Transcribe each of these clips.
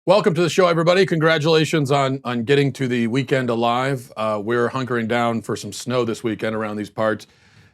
Welcome to the show, everybody. Congratulations on getting to the weekend alive. We're hunkering down for some snow this weekend around these parts,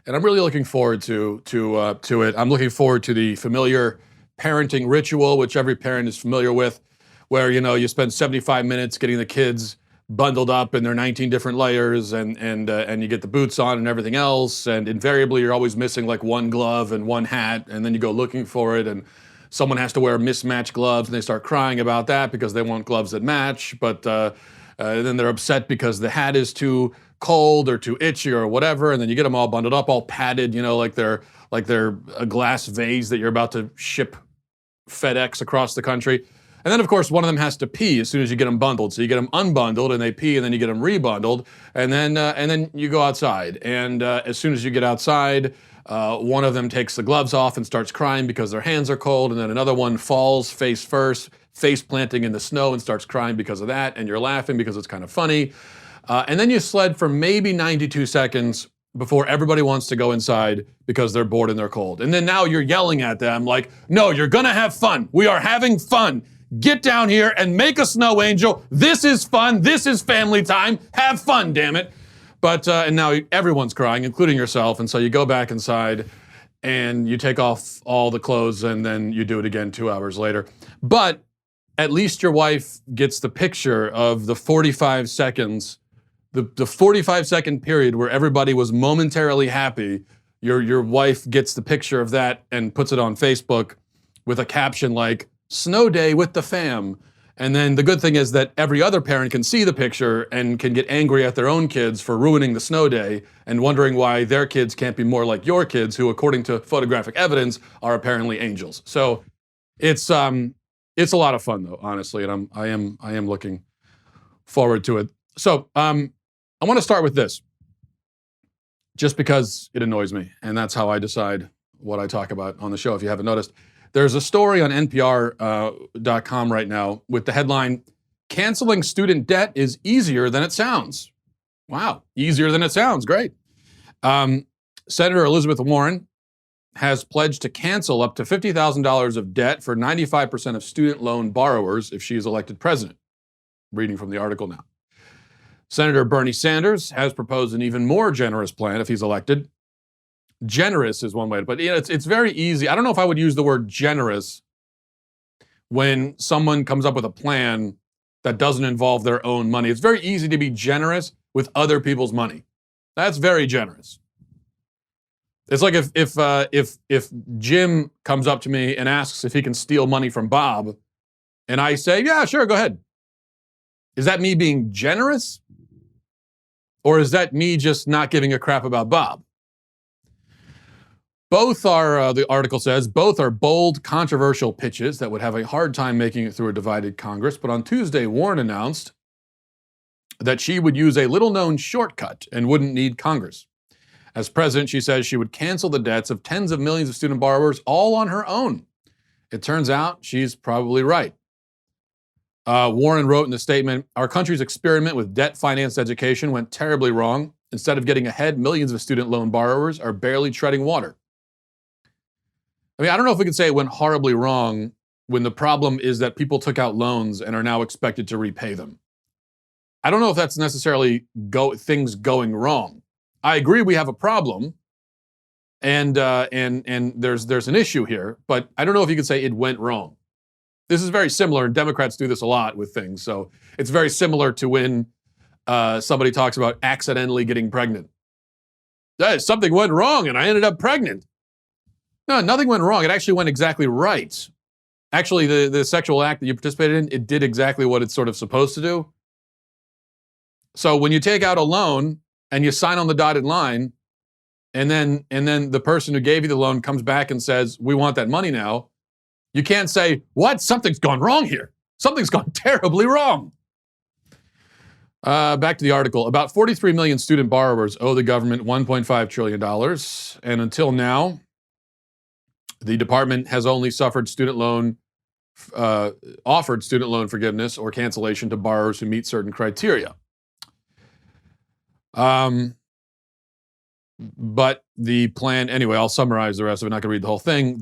and I'm really looking forward to it. I'm looking forward to the familiar parenting ritual, which every parent is familiar with, where you spend 75 minutes getting the kids bundled up in their 19 different layers, and you get the boots on and everything else, and invariably you're always missing like one glove and one hat, and then you go looking for it and someone has to wear mismatched gloves and they start crying about that because they want gloves that match, but then they're upset because the hat is too cold or too itchy or whatever, and then you get them all bundled up, all padded, like they're a glass vase that you're about to ship FedEx across the country. And then, of course, one of them has to pee as soon as you get them bundled. So you get them unbundled and they pee, and then you get them rebundled, and then you go outside. And as soon as you get outside, one of them takes the gloves off and starts crying because their hands are cold, and then another one falls face first, face planting in the snow, and starts crying because of that, and you're laughing because it's kind of funny. And then you sled for maybe 92 seconds before everybody wants to go inside because they're bored and they're cold. And then now you're yelling at them like, no, you're gonna have fun. We are having fun. Get down here and make a snow angel. This is fun. This is family time. Have fun, damn it. But, and now everyone's crying, including yourself, and so you go back inside and you take off all the clothes and then you do it again 2 hours later. But at least your wife gets the picture of the 45 seconds, the 45-second period where everybody was momentarily happy. Your wife gets the picture of that and puts it on Facebook with a caption like, "Snow day with the fam." And then the good thing is that every other parent can see the picture and can get angry at their own kids for ruining the snow day and wondering why their kids can't be more like your kids, who, according to photographic evidence, are apparently angels. So it's a lot of fun, though, honestly, and I am looking forward to it. So I want to start with this, just because it annoys me, and that's how I decide what I talk about on the show, if you haven't noticed. There's a story on NPR.com right now with the headline, "Canceling student debt is easier than it sounds." Wow, easier than it sounds, great. Senator Elizabeth Warren has pledged to cancel up to $50,000 of debt for 95% of student loan borrowers if she is elected president. Reading from the article now. Senator Bernie Sanders has proposed an even more generous plan if he's elected. Generous is one way to put it. It's very easy. I don't know if I would use the word generous when someone comes up with a plan that doesn't involve their own money. It's very easy to be generous with other people's money. That's very generous. It's like if Jim comes up to me and asks if he can steal money from Bob, and I say, yeah, sure, go ahead. Is that me being generous? Or is that me just not giving a crap about Bob? Both are, the article says, both are bold, controversial pitches that would have a hard time making it through a divided Congress. But on Tuesday, Warren announced that she would use a little-known shortcut and wouldn't need Congress. As president, she says she would cancel the debts of tens of millions of student borrowers all on her own. It turns out she's probably right. Warren wrote in a statement, "Our country's experiment with debt-financed education went terribly wrong. Instead of getting ahead, millions of student loan borrowers are barely treading water." I mean, I don't know if we could say it went horribly wrong when the problem is that people took out loans and are now expected to repay them. I don't know if that's necessarily things going wrong. I agree we have a problem, and there's an issue here, but I don't know if you could say it went wrong. This is very similar, and Democrats do this a lot with things, so it's very similar to when somebody talks about accidentally getting pregnant. Something went wrong and I ended up pregnant. No, nothing went wrong. It actually went exactly right. Actually, the sexual act that you participated in, it did exactly what it's sort of supposed to do. So when you take out a loan and you sign on the dotted line, and then the person who gave you the loan comes back and says, "We want that money now," you can't say, "What? Something's gone wrong here. Something's gone terribly wrong." Back to the article. About 43 million student borrowers owe the government $1.5 trillion. And until now, the department has only offered student loan forgiveness or cancellation to borrowers who meet certain criteria. But the plan, anyway, I'll summarize the rest of it. I'm not going to read the whole thing.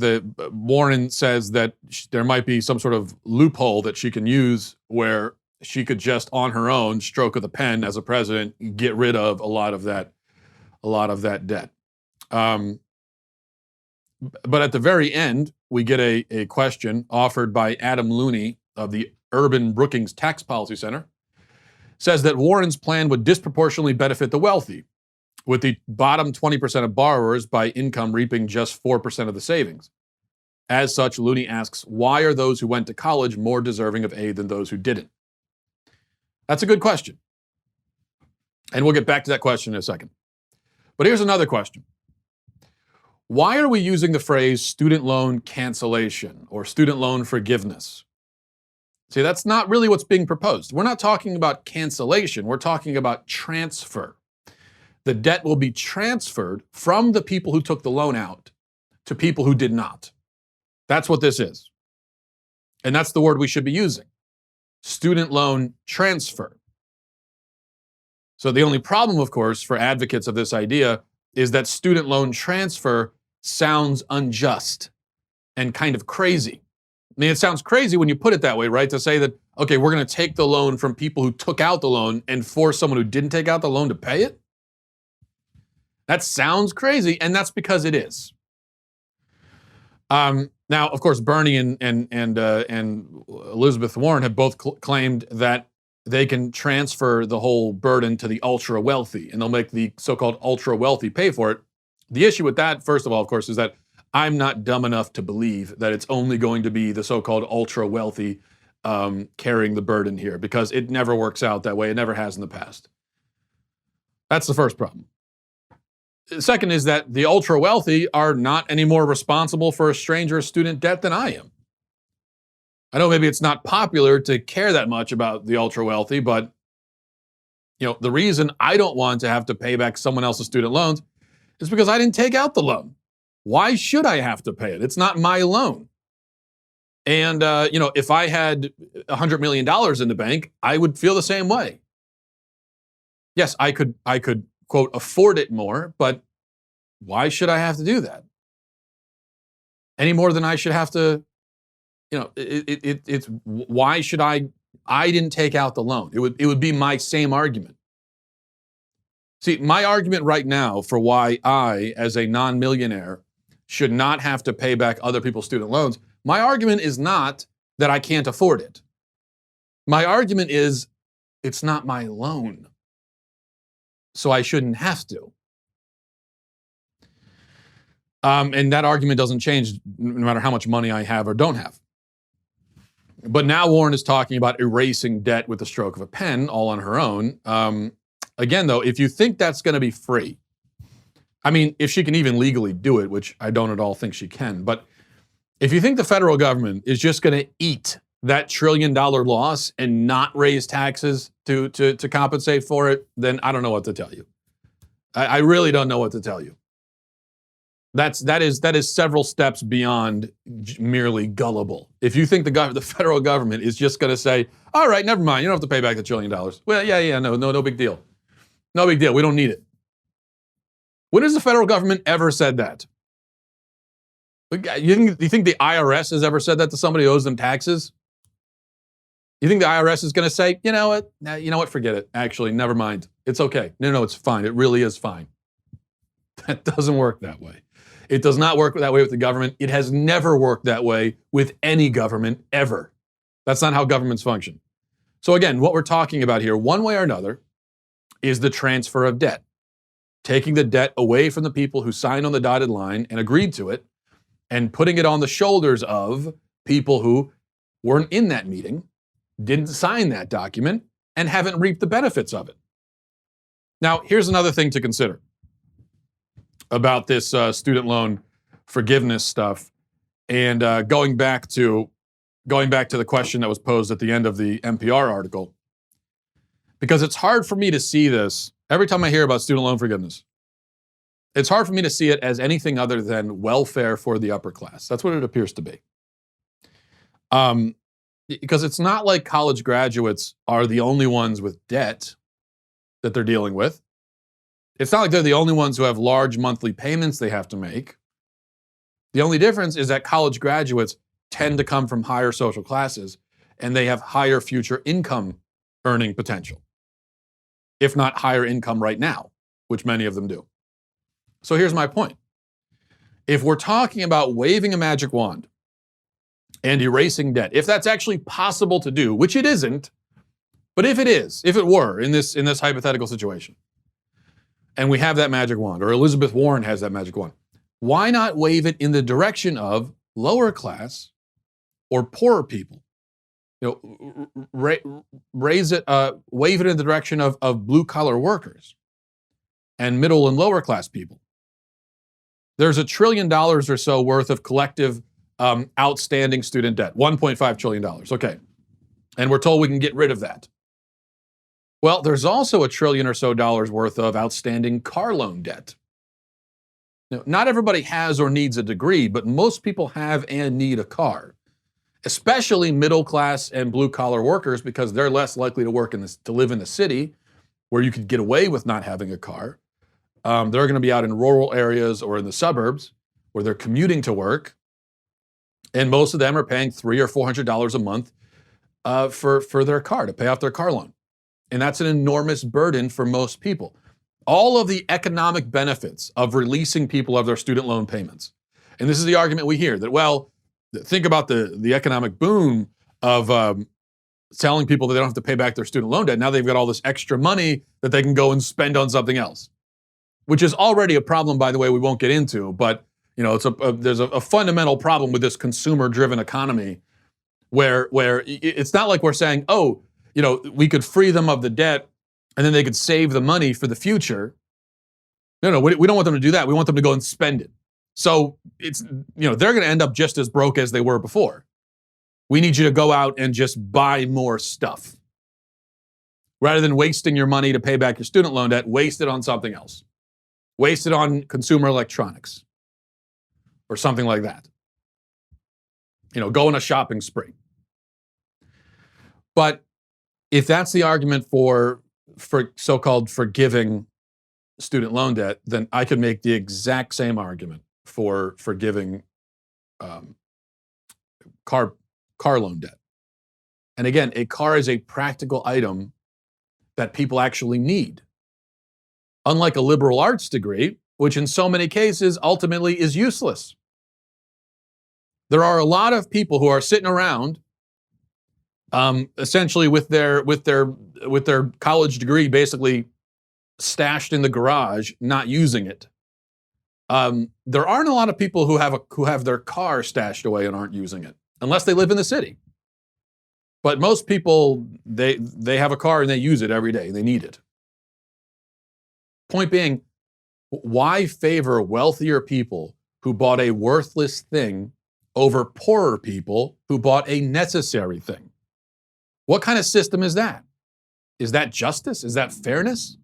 Warren says that there might be some sort of loophole that she can use where she could just, on her own, stroke of the pen as a president, get rid of a lot of that debt. But at the very end, we get a question offered by Adam Looney of the Urban Brookings Tax Policy Center. Says that Warren's plan would disproportionately benefit the wealthy, with the bottom 20% of borrowers by income reaping just 4% of the savings. As such, Looney asks, why are those who went to college more deserving of aid than those who didn't? That's a good question. And we'll get back to that question in a second. But here's another question. Why are we using the phrase student loan cancellation or student loan forgiveness? See, that's not really what's being proposed. We're not talking about cancellation. We're talking about transfer. The debt will be transferred from the people who took the loan out to people who did not. That's what this is. And that's the word we should be using. Student loan transfer. So the only problem, of course, for advocates of this idea is that student loan transfer sounds unjust and kind of crazy. I mean, it sounds crazy when you put it that way, right? To say that, okay, we're going to take the loan from people who took out the loan and force someone who didn't take out the loan to pay it? That sounds crazy, and that's because it is. Now, of course, Bernie and Elizabeth Warren have both claimed that they can transfer the whole burden to the ultra wealthy, and they'll make the so-called ultra wealthy pay for it. The issue with that, first of all, of course, is that I'm not dumb enough to believe that it's only going to be the so-called ultra wealthy carrying the burden here, because it never works out that way. It never has in the past. That's the first problem. The second is that the ultra wealthy are not any more responsible for a stranger's student debt than I am. I know maybe it's not popular to care that much about the ultra wealthy, but the reason I don't want to have to pay back someone else's student loans is because I didn't take out the loan. Why should I have to pay it? It's not my loan. And if I had $100 million in the bank, I would feel the same way. Yes, I could quote, afford it more, but why should I have to do that? Any more than I should have to, it's why should I didn't take out the loan. It would be my same argument. See, my argument right now for why I, as a non-millionaire, should not have to pay back other people's student loans, my argument is not that I can't afford it. My argument is it's not my loan, so I shouldn't have to. And that argument doesn't change no matter how much money I have or don't have. But now Warren is talking about erasing debt with the stroke of a pen, all on her own. Again, though, if you think that's going to be free, I mean, if she can even legally do it, which I don't at all think she can, but if you think the federal government is just going to eat that $1 trillion loss and not raise taxes to compensate for it, then I don't know what to tell you. I really don't know what to tell you. That is several steps beyond merely gullible. If you think the federal government is just going to say, all right, never mind, you don't have to pay back the $1 trillion. Well, yeah, no big deal. No big deal. We don't need it. When has the federal government ever said that? You think the IRS has ever said that to somebody who owes them taxes? You think the IRS is going to say, you know what, forget it. Actually, never mind. It's okay. No, it's fine. It really is fine. That doesn't work that way. It does not work that way with the government. It has never worked that way with any government ever. That's not how governments function. So again, what we're talking about here, one way or another, is the transfer of debt. Taking the debt away from the people who signed on the dotted line and agreed to it, and putting it on the shoulders of people who weren't in that meeting, didn't sign that document, and haven't reaped the benefits of it. Now, here's another thing to consider about this student loan forgiveness stuff, and going back to the question that was posed at the end of the NPR article, because it's hard for me to see this every time I hear about student loan forgiveness. It's hard for me to see it as anything other than welfare for the upper class. That's what it appears to be. Because it's not like college graduates are the only ones with debt that they're dealing with. It's not like they're the only ones who have large monthly payments they have to make. The only difference is that college graduates tend to come from higher social classes, and they have higher future income earning potential, if not higher income right now, which many of them do. So here's my point. If we're talking about waving a magic wand and erasing debt, if that's actually possible to do, which it isn't, but if it were in this hypothetical situation, and we have that magic wand, or Elizabeth Warren has that magic wand, why not wave it in the direction of lower class or poorer people? Raise it, wave it in the direction of blue collar workers and middle and lower class people. There's $1 trillion or so worth of collective outstanding student debt, $1.5 trillion. Okay. And we're told we can get rid of that. Well, there's also $1 trillion or so worth of outstanding car loan debt. Now, not everybody has or needs a degree, but most people have and need a car, especially middle class and blue collar workers, because they're less likely to live in the city where you could get away with not having a car. They're going to be out in rural areas or in the suburbs where they're commuting to work. And most of them are paying $300 or $400 a month for their car, to pay off their car loan. And that's an enormous burden for most people. All of the economic benefits of releasing people of their student loan payments. And this is the argument we hear that, well, think about the economic boom of telling people that they don't have to pay back their student loan debt. Now they've got all this extra money that they can go and spend on something else, which is already a problem, by the way, we won't get into. But there's a fundamental problem with this consumer-driven economy where it's not like we're saying, oh, we could free them of the debt and then they could save the money for the future. No, we don't want them to do that. We want them to go and spend it. So it's, they're going to end up just as broke as they were before. We need you to go out and just buy more stuff. Rather than wasting your money to pay back your student loan debt, waste it on something else. Waste it on consumer electronics or something like that. Go on a shopping spree. But if that's the argument for so-called forgiving student loan debt, then I could make the exact same argument for forgiving car loan debt. And again, a car is a practical item that people actually need. Unlike a liberal arts degree, which in so many cases ultimately is useless. There are a lot of people who are sitting around essentially with their college degree basically stashed in the garage, not using it. There aren't a lot of people who have their car stashed away and aren't using it, unless they live in the city. But most people, they have a car and they use it every day. They need it. Point being, why favor wealthier people who bought a worthless thing over poorer people who bought a necessary thing? What kind of system is that? Is that justice? Is that fairness?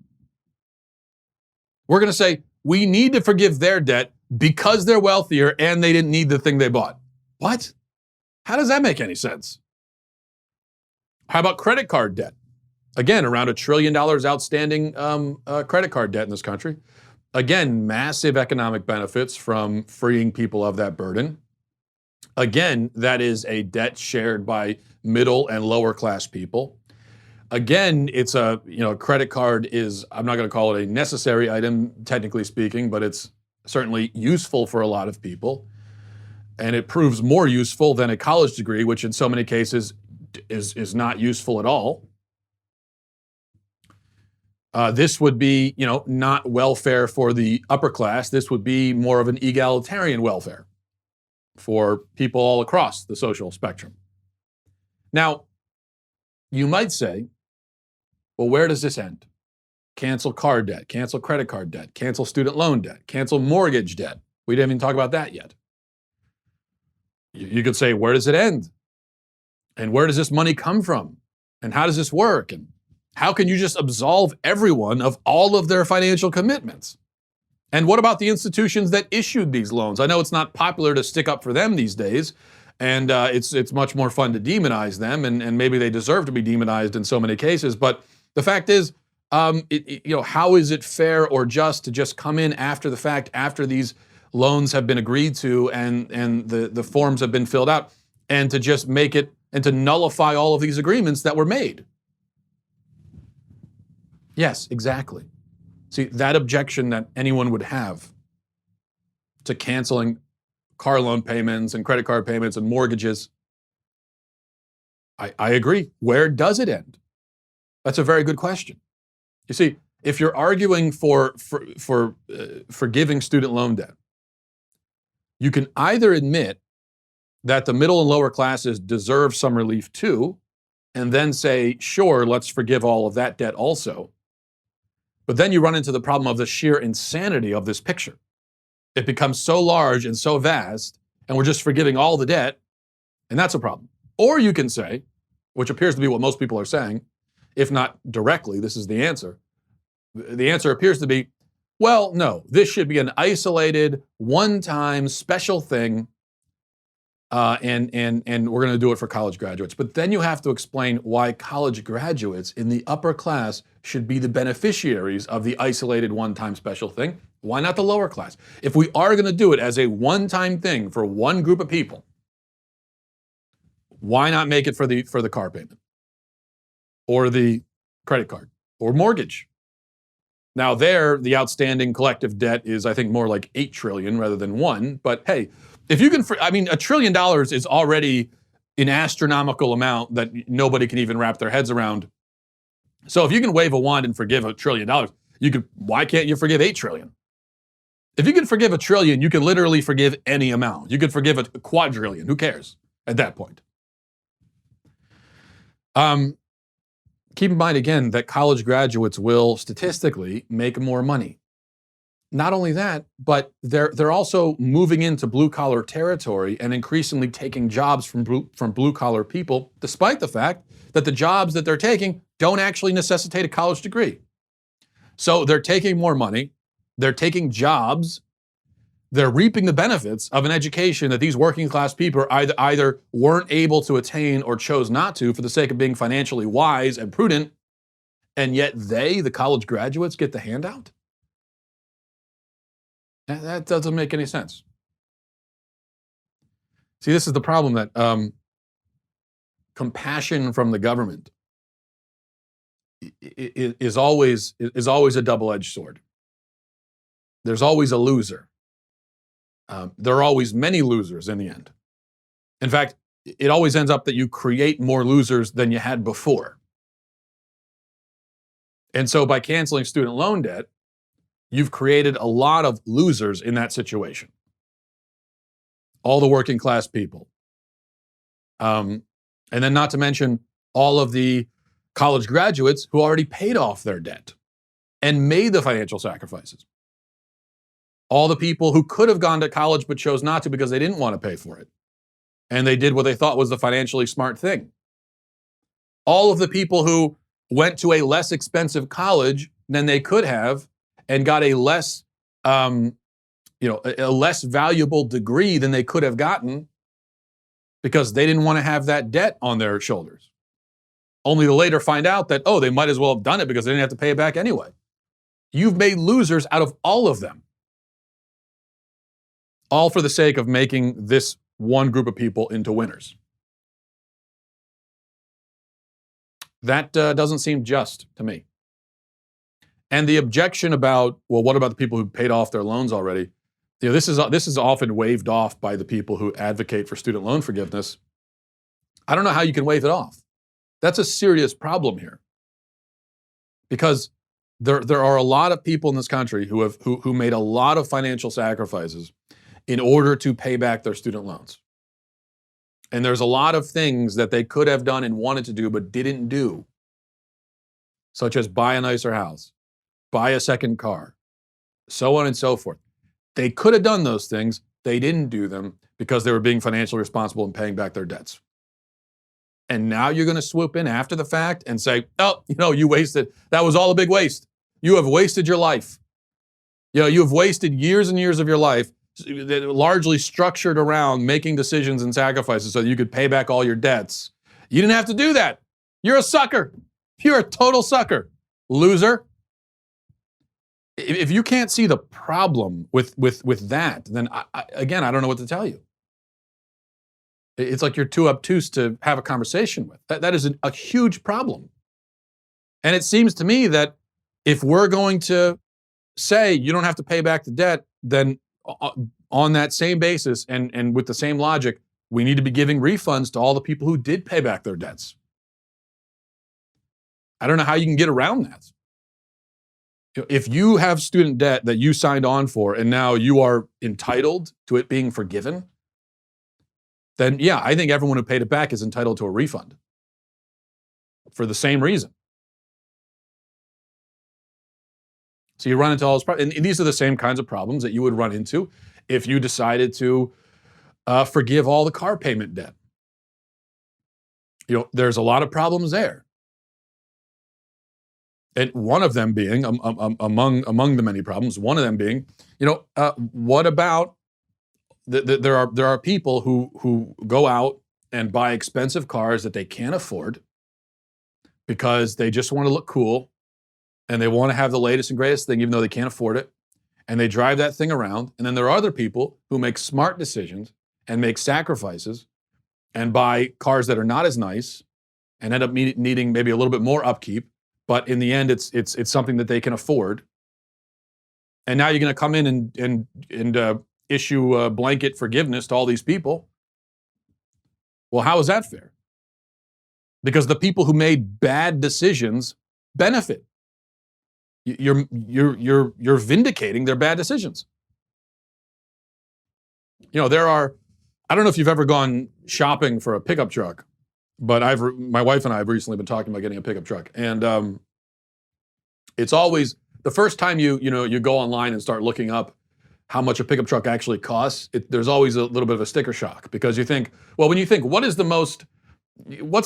We're going to say, we need to forgive their debt because they're wealthier and they didn't need the thing they bought. What? How does that make any sense? How about credit card debt? Again, around $1 trillion outstanding credit card debt in this country. Again, massive economic benefits from freeing people of that burden. Again, that is a debt shared by middle and lower class people. Again, it's credit card is, I'm not going to call it a necessary item, technically speaking, but it's certainly useful for a lot of people. And it proves more useful than a college degree, which in so many cases is not useful at all. This would be, not welfare for the upper class. This would be more of an egalitarian welfare for people all across the social spectrum. Now, you might say, well, where does this end? Cancel car debt, cancel credit card debt, cancel student loan debt, cancel mortgage debt. We didn't even talk about that yet. You could say, where does it end? And where does this money come from? And how does this work? And how can you just absolve everyone of all of their financial commitments? And what about the institutions that issued these loans? I know it's not popular to stick up for them these days, and it's much more fun to demonize them, and maybe they deserve to be demonized in so many cases. But the fact is, How is it fair or just to just come in after the fact, after these loans have been agreed to and the forms have been filled out, and to just make it and to nullify all of these agreements that were made? Yes, exactly. See, that objection that anyone would have to canceling car loan payments and credit card payments and mortgages, I agree. Where does it end? That's a very good question. You see, if you're arguing for forgiving student loan debt, you can either admit that the middle and lower classes deserve some relief too, and then say, sure, let's forgive all of that debt also. But then you run into the problem of the sheer insanity of this picture. It becomes so large and so vast, and we're just forgiving all the debt, and that's a problem. Or you can say, which appears to be what most people are saying, if not directly, this is the answer. The answer appears to be, well, no, this should be an isolated, one-time, special thing, and we're going to do it for college graduates. But then you have to explain why college graduates in the upper class should be the beneficiaries of the isolated, one-time, special thing. Why not the lower class? If we are going to do it as a one-time thing for one group of people, why not make it for the car payment or the credit card or mortgage? Now there, the outstanding collective debt is, I think, more like 8 trillion rather than 1. But hey, if you can, $1 trillion is already an astronomical amount that nobody can even wrap their heads around. So if you can wave a wand and forgive $1 trillion, why can't you forgive 8 trillion? If you can forgive $1 trillion, you can literally forgive any amount. You could forgive a quadrillion. Who cares at that point? Keep in mind, again, that college graduates will statistically make more money. Not only that, but they're also moving into blue-collar territory and increasingly taking jobs from blue-collar people, despite the fact that the jobs that they're taking don't actually necessitate a college degree. So they're taking more money, they're taking jobs, they're reaping the benefits of an education that these working class people either weren't able to attain or chose not to for the sake of being financially wise and prudent, and yet they, the college graduates, get the handout? That doesn't make any sense. See, this is the problem, that compassion from the government is always a double-edged sword. There's always a loser. There are always many losers in the end. In fact, it always ends up that you create more losers than you had before. And so by canceling student loan debt, you've created a lot of losers in that situation. All the working class people. And then not to mention all of the college graduates who already paid off their debt and made the financial sacrifices. All the people who could have gone to college but chose not to because they didn't want to pay for it. And they did what they thought was the financially smart thing. All of the people who went to a less expensive college than they could have and got a less, a less valuable degree than they could have gotten because they didn't want to have that debt on their shoulders. Only to later find out that, they might as well have done it because they didn't have to pay it back anyway. You've made losers out of all of them. All for the sake of making this one group of people into winners. That doesn't seem just to me. And the objection about, well, what about the people who paid off their loans already? This is often waved off by the people who advocate for student loan forgiveness. I don't know how you can wave it off. That's a serious problem here. Because there are a lot of people in this country who made a lot of financial sacrifices in order to pay back their student loans. And there's a lot of things that they could have done and wanted to do but didn't do, such as buy a nicer house, buy a second car, so on and so forth. They could have done those things. They didn't do them because they were being financially responsible and paying back their debts. And now you're going to swoop in after the fact and say, you wasted. That was all a big waste. You have wasted your life. You have wasted years and years of your life largely structured around making decisions and sacrifices so that you could pay back all your debts. You didn't have to do that. You're a sucker. You're a total sucker. Loser. If you can't see the problem with that, then again, I don't know what to tell you. It's like you're too obtuse to have a conversation with. That is a huge problem. And it seems to me that if we're going to say you don't have to pay back the debt, then on that same basis and with the same logic, we need to be giving refunds to all the people who did pay back their debts. I don't know how you can get around that. If you have student debt that you signed on for and now you are entitled to it being forgiven, then yeah, I think everyone who paid it back is entitled to a refund for the same reason. So you run into all those problems, and these are the same kinds of problems that you would run into if you decided to forgive all the car payment debt. There's a lot of problems there. And one of them being, among the many problems, one of them being, what about there are people who go out and buy expensive cars that they can't afford because they just want to look cool and they want to have the latest and greatest thing even though they can't afford it, and they drive that thing around. And then there are other people who make smart decisions and make sacrifices and buy cars that are not as nice and end up needing maybe a little bit more upkeep, but in the end it's something that they can afford. And now you're going to come in and issue a blanket forgiveness to all these people. Well, how is that fair? Because the people who made bad decisions benefit. You're vindicating their bad decisions. There are, I don't know if you've ever gone shopping for a pickup truck, but my wife and I have recently been talking about getting a pickup truck, and it's always the first time you go online and start looking up how much a pickup truck actually costs. There's always a little bit of a sticker shock because you think, well, when you think what's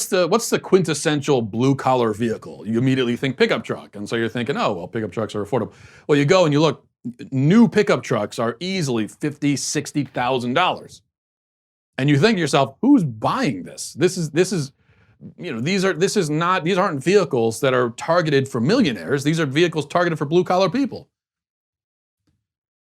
the quintessential blue collar vehicle, you immediately think pickup truck, and so you're thinking, oh well, pickup trucks are affordable. Well, you go and you look, new pickup trucks are easily $50,000-$60,000. And you think to yourself, who's buying this? These aren't vehicles that are targeted for millionaires. These are vehicles targeted for blue collar people.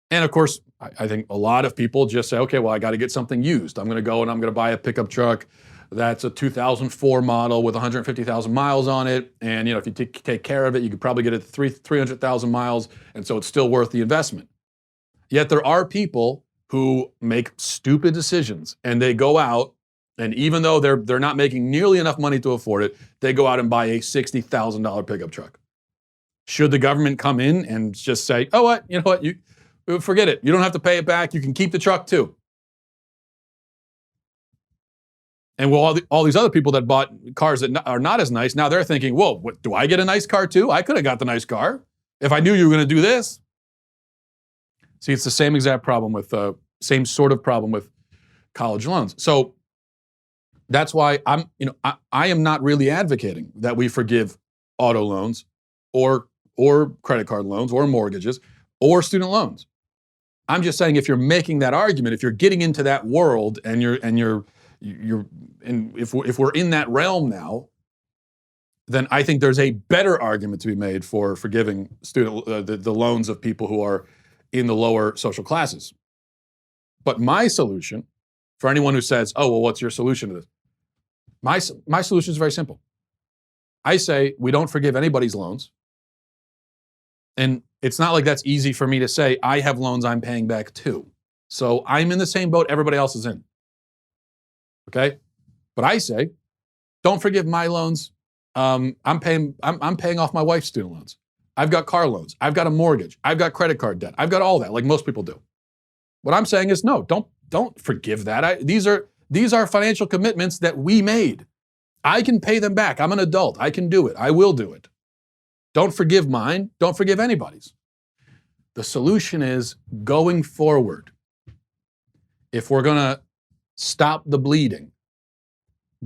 And of course, I think a lot of people just say, okay, well, I got to get something used. I'm going to go and I'm going to buy a pickup truck that's a 2004 model with 150,000 miles on it. And if you take care of it, you could probably get it 300,000 miles. And so it's still worth the investment. Yet there are people who make stupid decisions and they go out, and even though they're not making nearly enough money to afford it, they go out and buy a $60,000 pickup truck. Should the government come in and just say, oh, what? You know what? You forget it. You don't have to pay it back. You can keep the truck too. And well, all these other people that bought cars that are not as nice, now they're thinking, whoa, what, do I get a nice car too? I could have got the nice car if I knew you were going to do this. See, it's the same exact problem with, same sort of problem with college loans. So that's why I am not really advocating that we forgive auto loans or credit card loans or mortgages or student loans. I'm just saying if you're making that argument, if you're getting into that world and if we're in that realm now, then I think there's a better argument to be made for forgiving the loans of people who are in the lower social classes. But my solution, for anyone who says, oh, well, what's your solution to this? My solution is very simple. I say we don't forgive anybody's loans. And it's not like that's easy for me to say. I have loans I'm paying back too. So I'm in the same boat everybody else is in. Okay? But I say, don't forgive my loans. I'm paying off my wife's student loans. I've got car loans. I've got a mortgage. I've got credit card debt. I've got all that, like most people do. What I'm saying is, no, don't forgive that. These are financial commitments that we made. I can pay them back. I'm an adult. I can do it. I will do it. Don't forgive mine. Don't forgive anybody's. The solution is going forward. If we're going to stop the bleeding,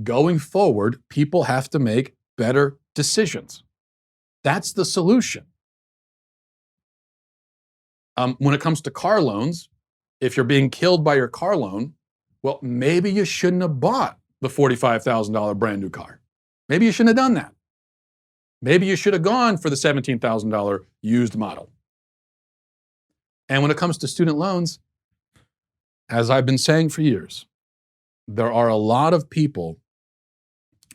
going forward, people have to make better decisions. That's the solution. When it comes to car loans, if you're being killed by your car loan, well, maybe you shouldn't have bought the $45,000 brand new car. Maybe you shouldn't have done that. Maybe you should have gone for the $17,000 used model. And when it comes to student loans, as I've been saying for years, there are a lot of people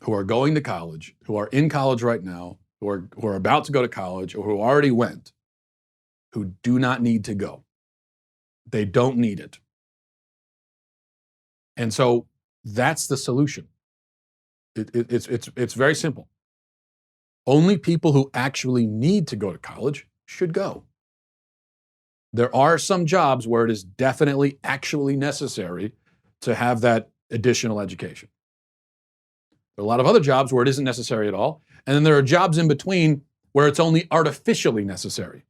who are going to college, who are in college right now, who are about to go to college, or who already went, who do not need to go. They don't need it. And so that's the solution. It's very simple. Only people who actually need to go to college should go. There are some jobs where it is definitely actually necessary to have that additional education. There are a lot of other jobs where it isn't necessary at all. And then there are jobs in between where it's only artificially necessary,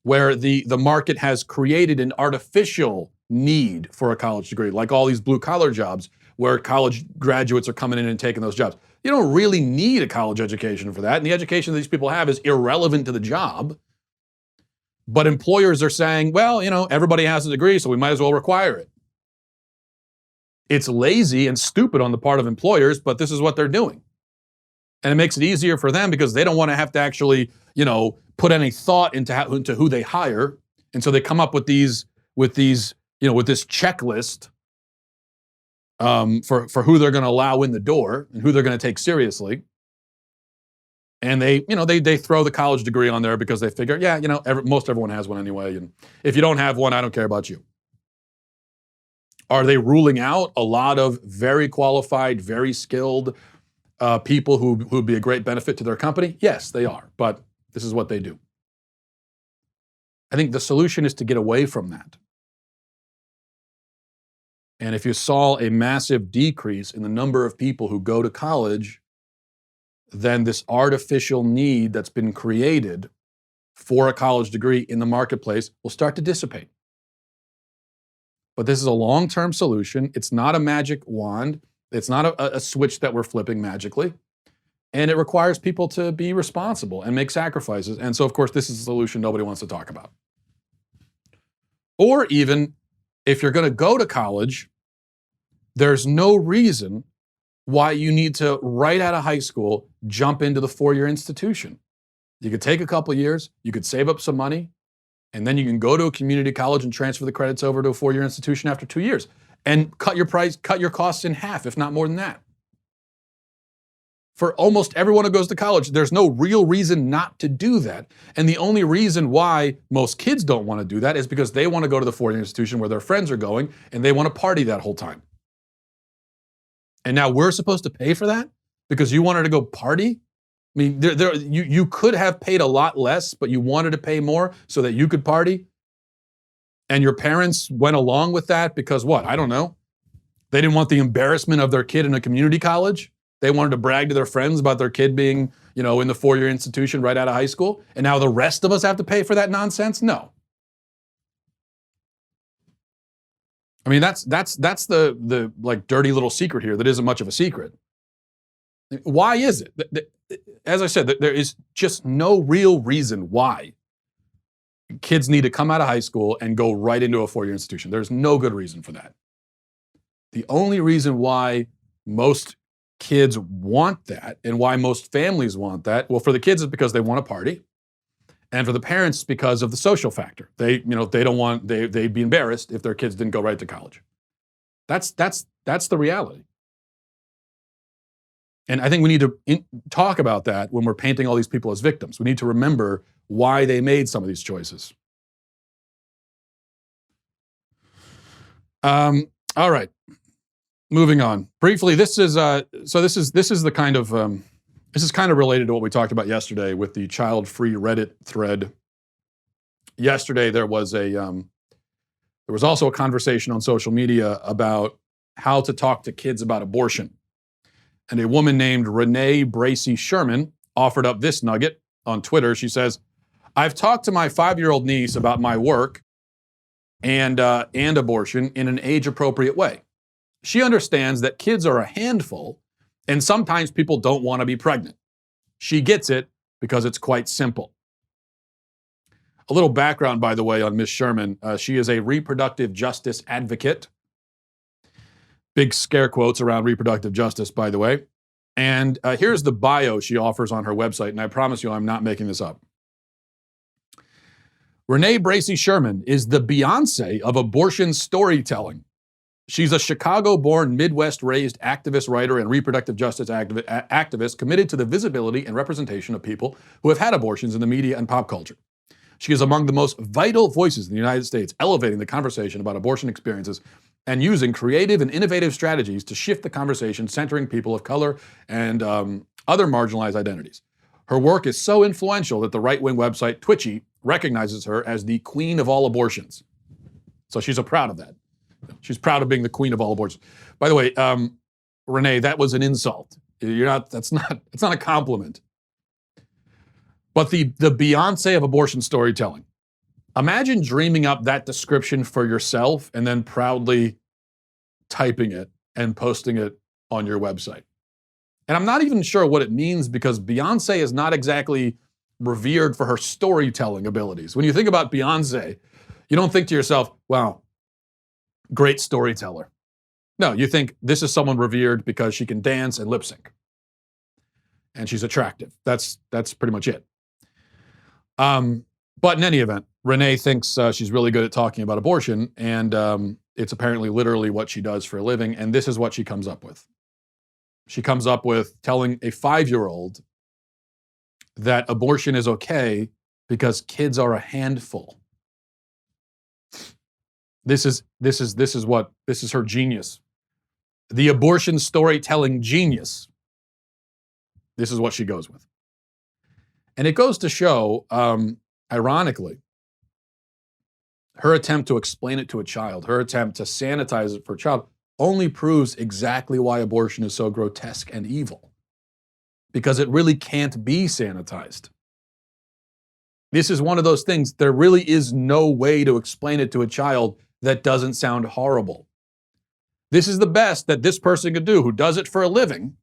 where the market has created an artificial need for a college degree, like all these blue-collar jobs where college graduates are coming in and taking those jobs. You don't really need a college education for that, and the education that these people have is irrelevant to the job. But employers are saying, well, everybody has a degree, so we might as well require it. It's lazy and stupid on the part of employers, but this is what they're doing. And it makes it easier for them because they don't want to have to actually, put any thought into who they hire. And so they come up with this checklist for who they're going to allow in the door and who they're going to take seriously. And they throw the college degree on there because they figure, most everyone has one anyway. And if you don't have one, I don't care about you. Are they ruling out a lot of very qualified, very skilled people who'd be a great benefit to their company? Yes, they are. But this is what they do. I think the solution is to get away from that. And if you saw a massive decrease in the number of people who go to college, then this artificial need that's been created for a college degree in the marketplace will start to dissipate. But this is a long-term solution. It's not a magic wand. It's not a switch that we're flipping magically. And it requires people to be responsible and make sacrifices. And so, of course, this is a solution nobody wants to talk about. Or even, if you're going to go to college, there's no reason why you need to, right out of high school, jump into the four-year institution. You could take a couple of years, you could save up some money, and then you can go to a community college and transfer the credits over to a four-year institution after 2 years and cut your costs in half, if not more than that. For almost everyone who goes to college, there's no real reason not to do that. And the only reason why most kids don't want to do that is because they want to go to the four-year institution where their friends are going and they want to party that whole time. And now we're supposed to pay for that because you wanted to go party? I mean, you could have paid a lot less, but you wanted to pay more so that you could party. And your parents went along with that because what? I don't know. They didn't want the embarrassment of their kid in a community college. They wanted to brag to their friends about their kid being, in the four-year institution right out of high school. And now the rest of us have to pay for that nonsense? No. I mean, that's the like dirty little secret here that isn't much of a secret. Why is it? As I said, there is just no real reason why kids need to come out of high school and go right into a four-year institution. There's no good reason for that. The only reason why most kids want that and why most families want that, well, for the kids, it's because they want to party. And for the parents, because of the social factor. They'd be embarrassed if their kids didn't go right to college. That's the reality. And I think we need to talk about that when we're painting all these people as victims. We need to remember why they made some of these choices. All right, moving on. Briefly, this is kind of related to what we talked about yesterday with the child-free Reddit thread. Yesterday, there was also a conversation on social media about how to talk to kids about abortion. And a woman named Renee Bracy Sherman offered up this nugget on Twitter. She says, "I've talked to my 5-year-old niece about my work and abortion in an age-appropriate way. She understands that kids are a handful and sometimes people don't want to be pregnant. She gets it because it's quite simple." A little background, by the way, on Ms. Sherman. She is a reproductive justice advocate. Big scare quotes around reproductive justice, by the way. And here's the bio she offers on her website, and I promise you I'm not making this up. Renee Bracy Sherman is the Beyonce of abortion storytelling. She's a Chicago-born, Midwest-raised activist, writer, and reproductive justice activist committed to the visibility and representation of people who have had abortions in the media and pop culture. She is among the most vital voices in the United States, elevating the conversation about abortion experiences and using creative and innovative strategies to shift the conversation, centering people of color and other marginalized identities. Her work is so influential that the right-wing website Twitchy recognizes her as the queen of all abortions. So she's proud of that. She's proud of being the queen of all abortions. By the way, Renee, that was an insult. It's not a compliment. But the Beyonce of abortion storytelling. Imagine dreaming up that description for yourself and then proudly typing it and posting it on your website. And I'm not even sure what it means because Beyonce is not exactly revered for her storytelling abilities. When you think about Beyonce, you don't think to yourself, wow, great storyteller. No, you think this is someone revered because she can dance and lip sync. And she's attractive. That's pretty much it. But in any event, Renee thinks she's really good at talking about abortion, and it's apparently literally what she does for a living, and this is what she comes up with. She comes up with telling a 5-year-old that abortion is okay because kids are a handful. This is her genius. The abortion storytelling genius. This is what she goes with. And it goes to show, ironically, her attempt to explain it to a child, her attempt to sanitize it for a child, only proves exactly why abortion is so grotesque and evil. Because it really can't be sanitized. This is one of those things, there really is no way to explain it to a child that doesn't sound horrible. This is the best that this person could do, who does it for a living,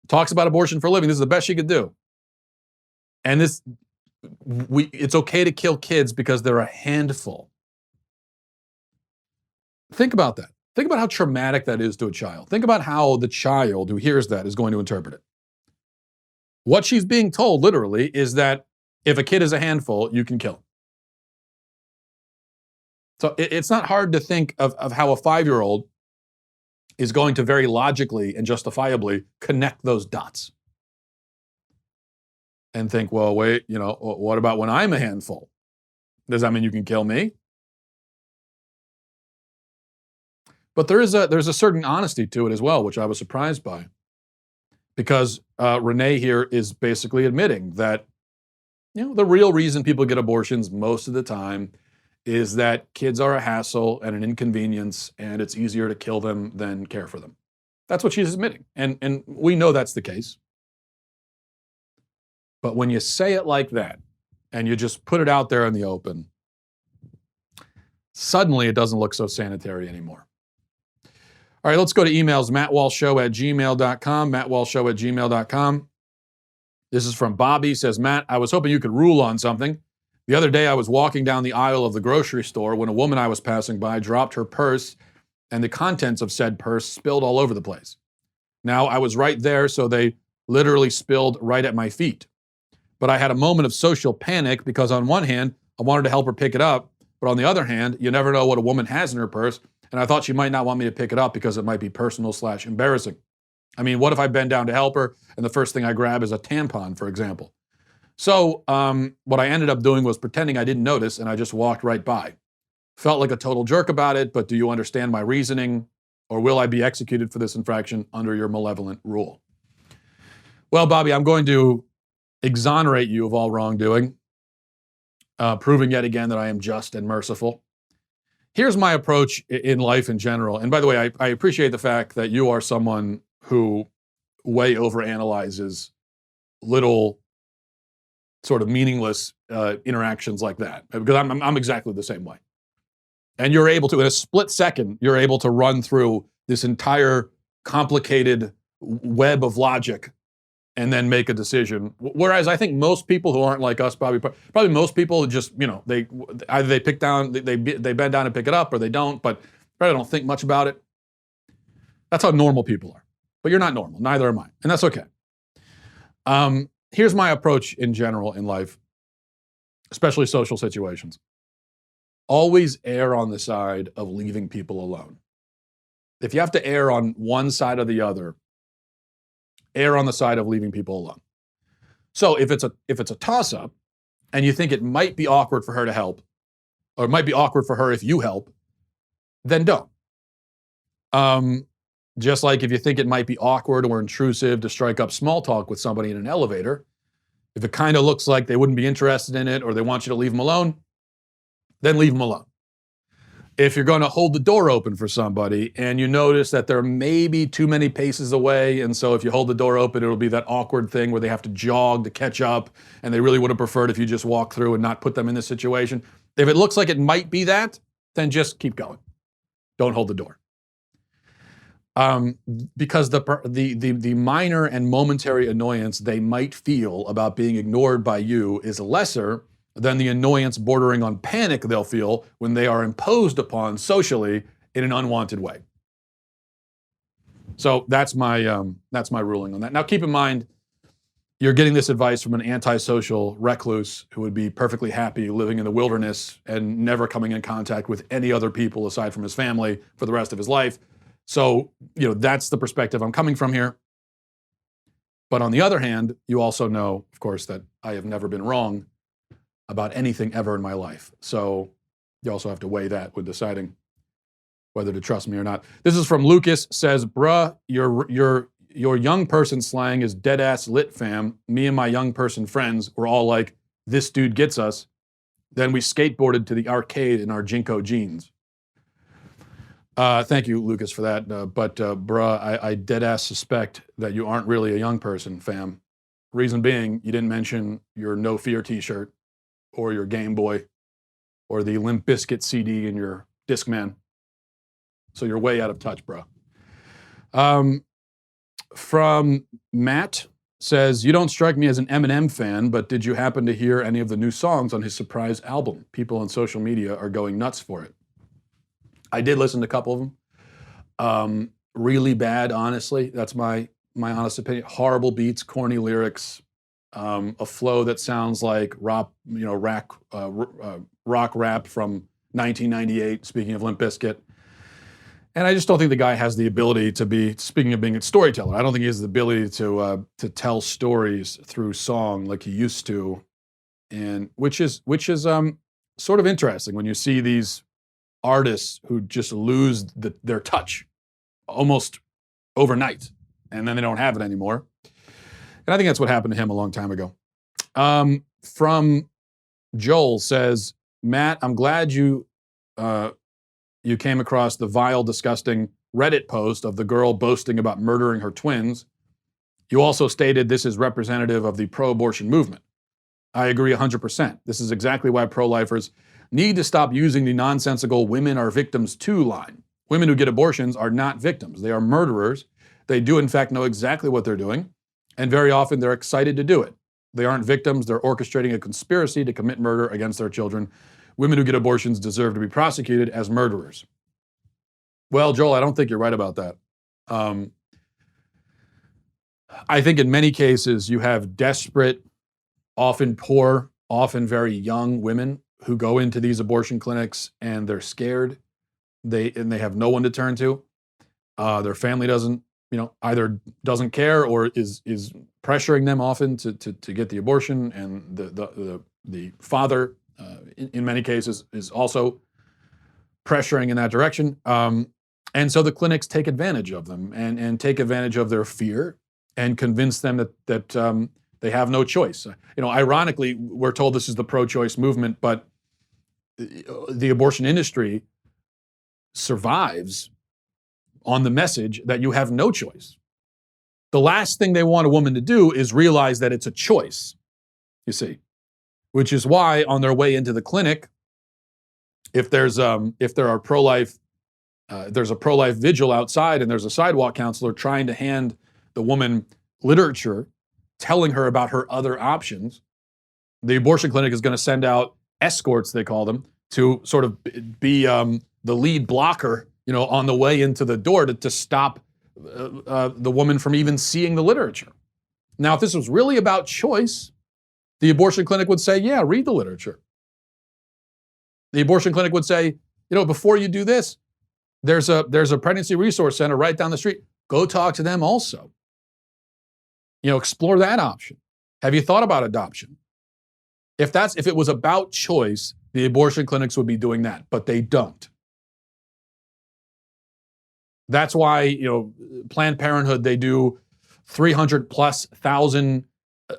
talks about abortion for a living. This is the best she could do. And it's okay to kill kids because they're a handful. Think about that. Think about how traumatic that is to a child. Think about how the child who hears that is going to interpret it. What she's being told, literally, is that if a kid is a handful, you can kill him. So it's not hard to think of how a 5-year-old is going to very logically and justifiably connect those dots. And think, well, wait, what about when I'm a handful? Does that mean you can kill me? But there's a certain honesty to it as well, which I was surprised by. Because Renee here is basically admitting that, the real reason people get abortions most of the time is that kids are a hassle and an inconvenience, and it's easier to kill them than care for them. That's what she's admitting. And we know that's the case. But when you say it like that, and you just put it out there in the open, suddenly it doesn't look so sanitary anymore. All right, let's go to emails. mattwalshshow@gmail.com, mattwalshshow@gmail.com. This is from Bobby. He says, Matt, I was hoping you could rule on something. The other day I was walking down the aisle of the grocery store when a woman I was passing by dropped her purse, and the contents of said purse spilled all over the place. Now, I was right there, so they literally spilled right at my feet. But I had a moment of social panic because on one hand, I wanted to help her pick it up, but on the other hand, you never know what a woman has in her purse, and I thought she might not want me to pick it up because it might be personal/embarrassing. I mean, what if I bend down to help her and the first thing I grab is a tampon, for example? So what I ended up doing was pretending I didn't notice, and I just walked right by. Felt like a total jerk about it, but do you understand my reasoning, or will I be executed for this infraction under your malevolent rule? Well, Bobby, I'm going to exonerate you of all wrongdoing, proving yet again that I am just and merciful. Here's my approach in life in general. And by the way, I appreciate the fact that you are someone who way overanalyzes little sort of meaningless interactions like that, because I'm exactly the same way. And you're able to, in a split second, you're able to run through this entire complicated web of logic and then make a decision. Whereas I think most people who aren't like us, probably most people just, they either they pick down, they bend down and pick it up, or they don't, but probably don't think much about it. That's how normal people are. but you're not normal. Neither am I, and that's okay. Here's my approach in general in life, especially social situations. Always err on the side of leaving people alone. If you have to err on one side or the other, err on the side of leaving people alone. So if it's a toss-up, and you think it might be awkward for her to help, or it might be awkward for her if you help, then don't. Just like if you think it might be awkward or intrusive to strike up small talk with somebody in an elevator, if it kind of looks like they wouldn't be interested in it or they want you to leave them alone, then leave them alone. If you're going to hold the door open for somebody and you notice that they're maybe too many paces away, and so if you hold the door open, it'll be that awkward thing where they have to jog to catch up, and they really would have preferred if you just walk through and not put them in this situation. If it looks like it might be that, then just keep going. Don't hold the door. Because the minor and momentary annoyance they might feel about being ignored by you is lesser than the annoyance bordering on panic they'll feel when they are imposed upon socially in an unwanted way. So that's my ruling on that. Now keep in mind, you're getting this advice from an antisocial recluse who would be perfectly happy living in the wilderness and never coming in contact with any other people aside from his family for the rest of his life. So, that's the perspective I'm coming from here. But on the other hand, you also know, of course, that I have never been wrong about anything ever in my life. So you also have to weigh that when deciding whether to trust me or not. This is from Lucas, says, bruh, your young person slang is dead ass lit, fam. Me and my young person friends were all like, this dude gets us. Then we skateboarded to the arcade in our Jinko jeans. Thank you, Lucas, for that. But bruh, I dead ass suspect that you aren't really a young person, fam. Reason being, you didn't mention your No Fear t-shirt or your Game Boy or the Limp Bizkit CD in your Discman. So you're way out of touch, bro. From Matt, says, you don't strike me as an Eminem fan, but did you happen to hear any of the new songs on his surprise album? People on social media are going nuts for it. I did listen to a couple of them. Really bad, honestly. That's my honest opinion. Horrible beats, corny lyrics, a flow that sounds like rock rap from 1998, speaking of Limp Bizkit. And I just don't think the guy has the ability to be, speaking of being a storyteller, I don't think he has the ability to tell stories through song like he used to. And which is sort of interesting when you see these artists who just lose their touch almost overnight, and then they don't have it anymore. And I think that's what happened to him a long time ago. From Joel, says, Matt, I'm glad you came across the vile, disgusting Reddit post of the girl boasting about murdering her twins. You also stated this is representative of the pro-abortion movement. I agree 100%. This is exactly why pro-lifers need to stop using the nonsensical women are victims too line. Women who get abortions are not victims. They are murderers. They do, in fact, know exactly what they're doing, and very often they're excited to do it. They aren't victims. They're orchestrating a conspiracy to commit murder against their children. Women who get abortions deserve to be prosecuted as murderers. Well, Joel, I don't think you're right about that. I think in many cases you have desperate, often poor, often very young women who go into these abortion clinics and they're scared. They have no one to turn to. Their family doesn't, either doesn't care or is pressuring them often to get the abortion, and the father, in many cases, is also pressuring in that direction. And so the clinics take advantage of them and take advantage of their fear and convince them that they have no choice. Ironically, we're told this is the pro-choice movement, but the abortion industry survives on the message that you have no choice. The last thing they want a woman to do is realize that it's a choice, you see, which is why on their way into the clinic, if there are pro-life, there's a pro-life vigil outside and there's a sidewalk counselor trying to hand the woman literature, telling her about her other options, the abortion clinic is going to send out escorts, they call them, to sort of be the lead blocker, on the way into the door to stop the woman from even seeing the literature. Now, if this was really about choice, the abortion clinic would say, yeah, read the literature. The abortion clinic would say, before you do this, there's a pregnancy resource center right down the street. Go talk to them also. Explore that option. Have you thought about adoption? If it was about choice, the abortion clinics would be doing that, but they don't. That's why, Planned Parenthood, they do 300,000+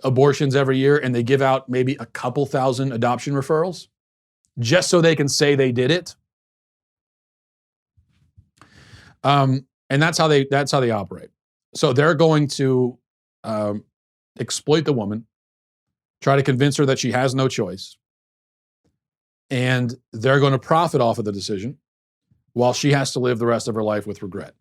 abortions every year, and they give out maybe a couple thousand adoption referrals just so they can say they did it. And that's how they operate. So they're going to exploit the woman, try to convince her that she has no choice, and they're going to profit off of the decision while she has to live the rest of her life with regret.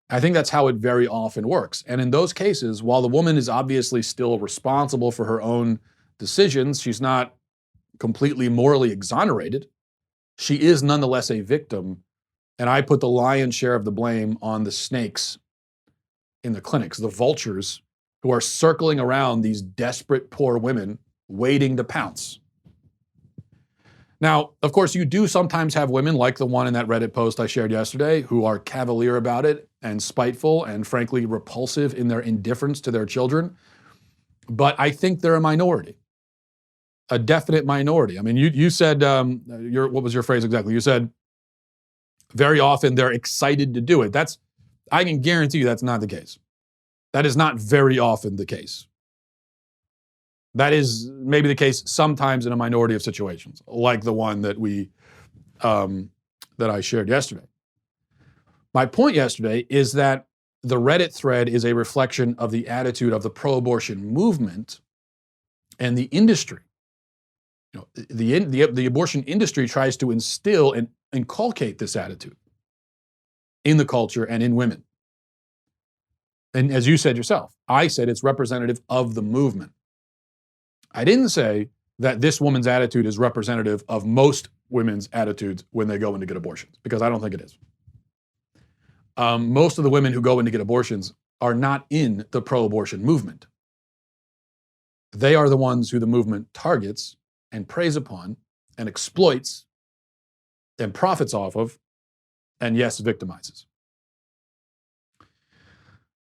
I think that's how it very often works. And in those cases, while the woman is obviously still responsible for her own decisions, she's not completely morally exonerated. She is nonetheless a victim. And I put the lion's share of the blame on the snakes in the clinics, the vultures who are circling around these desperate poor women waiting to pounce. Now, of course, you do sometimes have women like the one in that Reddit post I shared yesterday who are cavalier about it and spiteful and frankly repulsive in their indifference to their children. But I think they're a minority, a definite minority. I mean, you said, what was your phrase exactly? You said, very often they're excited to do it. I can guarantee you that's not the case. That is not very often the case. That is maybe the case sometimes in a minority of situations, like the one that I shared yesterday. My point yesterday is that the Reddit thread is a reflection of the attitude of the pro-abortion movement and the industry. The abortion industry tries to instill and inculcate this attitude in the culture and in women. And as you said yourself, I said it's representative of the movement. I didn't say that this woman's attitude is representative of most women's attitudes when they go in to get abortions, because I don't think it is. Most of the women who go in to get abortions are not in the pro-abortion movement. They are the ones who the movement targets and preys upon and exploits and profits off of, and yes, victimizes.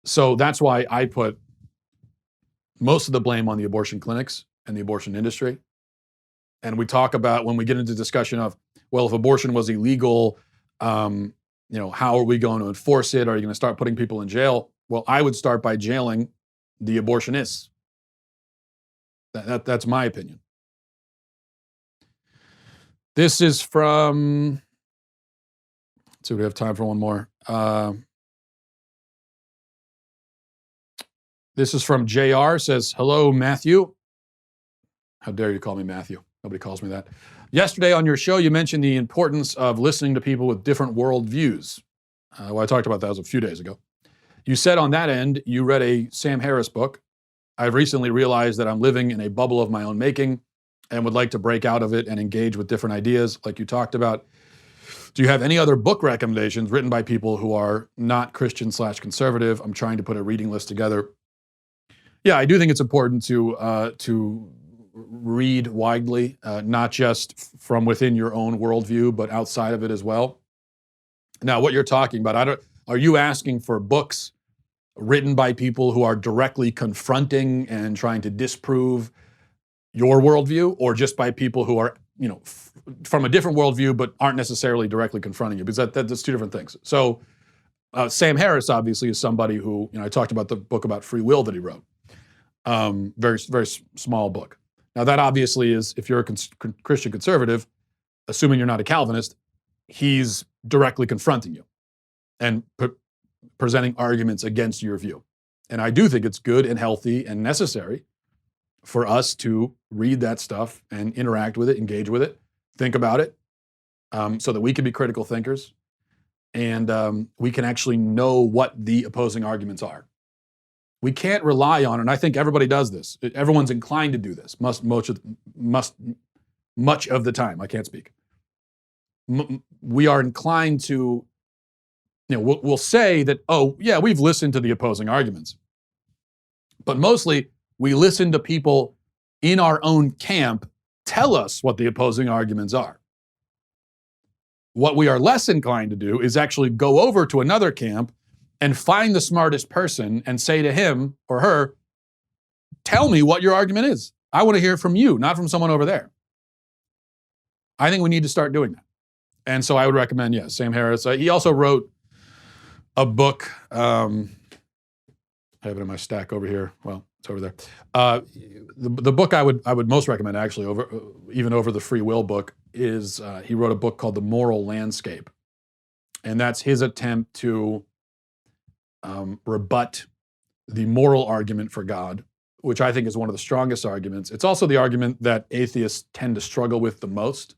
So that's why I put most of the blame on the abortion clinics and the abortion industry. And we talk about, when we get into discussion of, well, if abortion was illegal, how are we going to enforce it? Are you going to start putting people in jail? Well, I would start by jailing the abortionists. That's my opinion. This is from, let's see, we have time for one more. This is from JR, says, hello, Matthew. How dare you call me Matthew? Nobody calls me that. Yesterday on your show, you mentioned the importance of listening to people with different worldviews. Well, I talked about that a few days ago. You said on that end, you read a Sam Harris book. I've recently realized that I'm living in a bubble of my own making and would like to break out of it and engage with different ideas like you talked about. Do you have any other book recommendations written by people who are not Christian/conservative? I'm trying to put a reading list together. Yeah, I do think it's important to read widely, not just from within your own worldview, but outside of it as well. Now, what you're talking about, are you asking for books written by people who are directly confronting and trying to disprove your worldview, or just by people who are, from a different worldview, but aren't necessarily directly confronting you? Because that's two different things. So Sam Harris obviously is somebody who, I talked about the book about free will that he wrote. Very, very small book. Now that obviously is, if you're a Christian conservative, assuming you're not a Calvinist, he's directly confronting you and presenting arguments against your view. And I do think it's good and healthy and necessary for us to read that stuff and interact with it, engage with it, think about it, so that we can be critical thinkers and we can actually know what the opposing arguments are. We can't rely on, and I think everybody does this. Everyone's inclined to do this. Much of the time. I can't speak. We are inclined to we'll say that, oh, yeah, we've listened to the opposing arguments. But mostly, we listen to people in our own camp tell us what the opposing arguments are. What we are less inclined to do is actually go over to another camp and find the smartest person and say to him or her, tell me what your argument is. I want to hear from you, not from someone over there. I think we need to start doing that. And so I would recommend, Sam Harris. He also wrote a book. I have it in my stack over here. Well, it's over there. The book I would most recommend, actually, over the free will book, is he wrote a book called The Moral Landscape. And that's his attempt to rebut the moral argument for God, which I think is one of the strongest arguments. It's also the argument that atheists tend to struggle with the most.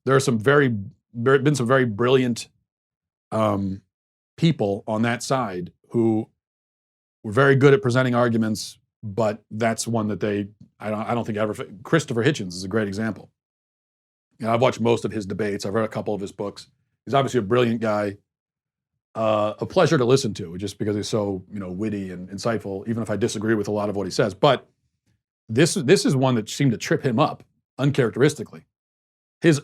There are been some very brilliant people on that side who were very good at presenting arguments, but that's one that I don't think ever. Christopher Hitchens is a great example. I've watched most of his debates. I've read a couple of his books. He's obviously a brilliant guy, a pleasure to listen to, just because he's so witty and insightful, even if I disagree with a lot of what he says. But this is one that seemed to trip him up uncharacteristically. His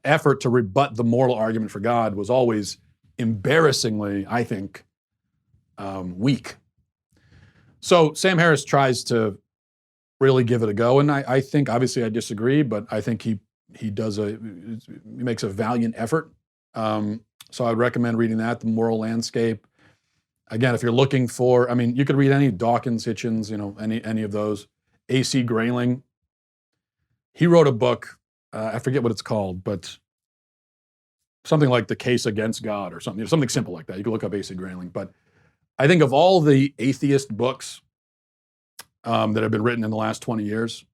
effort to rebut the moral argument for God was always embarrassingly, I think, weak. So Sam Harris tries to really give it a go, and I think, obviously I disagree, but I think he makes a valiant effort. So I'd recommend reading that, The Moral Landscape. Again, if you're looking for, you could read any Dawkins, Hitchens, any of those. A.C. Grayling. He wrote a book, I forget what it's called, but something like The Case Against God or something simple like that. You can look up A.C. Grayling. But I think of all the atheist books that have been written in the last 20 years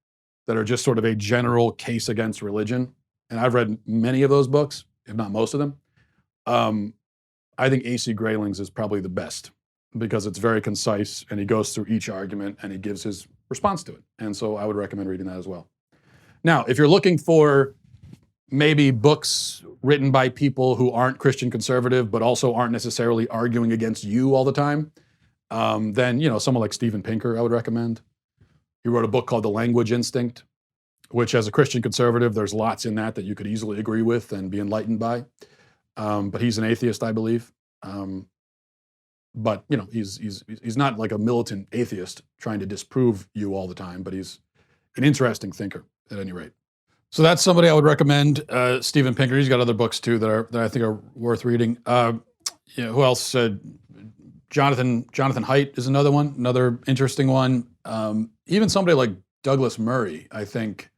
that are just sort of a general case against religion, and I've read many of those books, if not most of them, I think A.C. Grayling's is probably the best because it's very concise and he goes through each argument and he gives his response to it. And so I would recommend reading that as well. Now, if you're looking for maybe books written by people who aren't Christian conservative, but also aren't necessarily arguing against you all the time, then, someone like Steven Pinker I would recommend. He wrote a book called The Language Instinct, which as a Christian conservative, there's lots in that you could easily agree with and be enlightened by. But he's an atheist, I believe. But he's not like a militant atheist trying to disprove you all the time, but he's an interesting thinker at any rate. So that's somebody I would recommend. Steven Pinker. He's got other books too that I think are worth reading. Who else? Jonathan Haidt is another one, another interesting one. Even somebody like Douglas Murray, I think.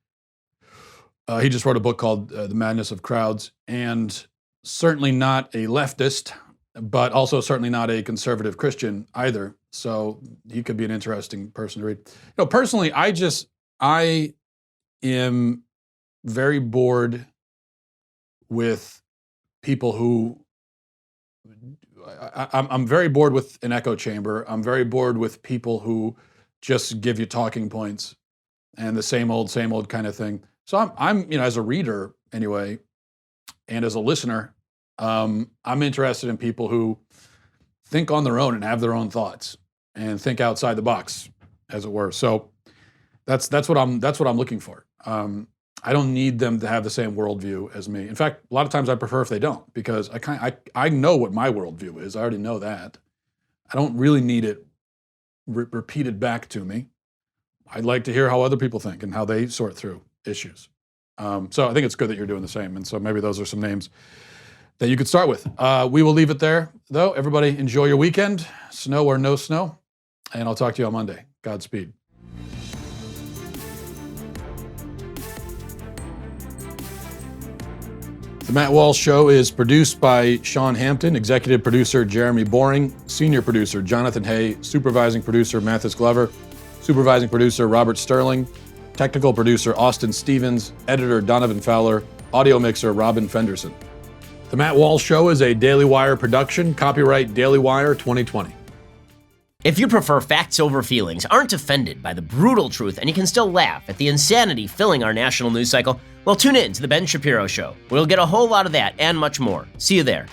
He just wrote a book called The Madness of Crowds, and certainly not a leftist, but also certainly not a conservative Christian either. So he could be an interesting person to read. Personally, I am very bored with people who, I'm very bored with an echo chamber. I'm very bored with people who just give you talking points and the same old kind of thing. So I'm as a reader anyway, and as a listener, I'm interested in people who think on their own and have their own thoughts and think outside the box, as it were. So that's what I'm looking for. I don't need them to have the same worldview as me. In fact, a lot of times I prefer if they don't, because I know what my worldview is. I already know that. I don't really need it repeated back to me. I'd like to hear how other people think and how they sort through issues. So I think it's good that you're doing the same. And so maybe those are some names that you could start with. We will leave it there, though. Everybody enjoy your weekend, snow or no snow, and I'll talk to you on Monday. Godspeed. The Matt Walsh Show is produced by Sean Hampton, executive producer Jeremy Boring, senior producer Jonathan Hay, supervising producer Mathis Glover, supervising producer Robert Sterling, technical producer Austin Stevens, editor Donovan Fowler, audio mixer Robin Fenderson. The Matt Walsh Show is a Daily Wire production, copyright Daily Wire 2020. If you prefer facts over feelings, aren't offended by the brutal truth, and you can still laugh at the insanity filling our national news cycle, Well, tune in to The Ben Shapiro Show. We'll get a whole lot of that and much more. See you there.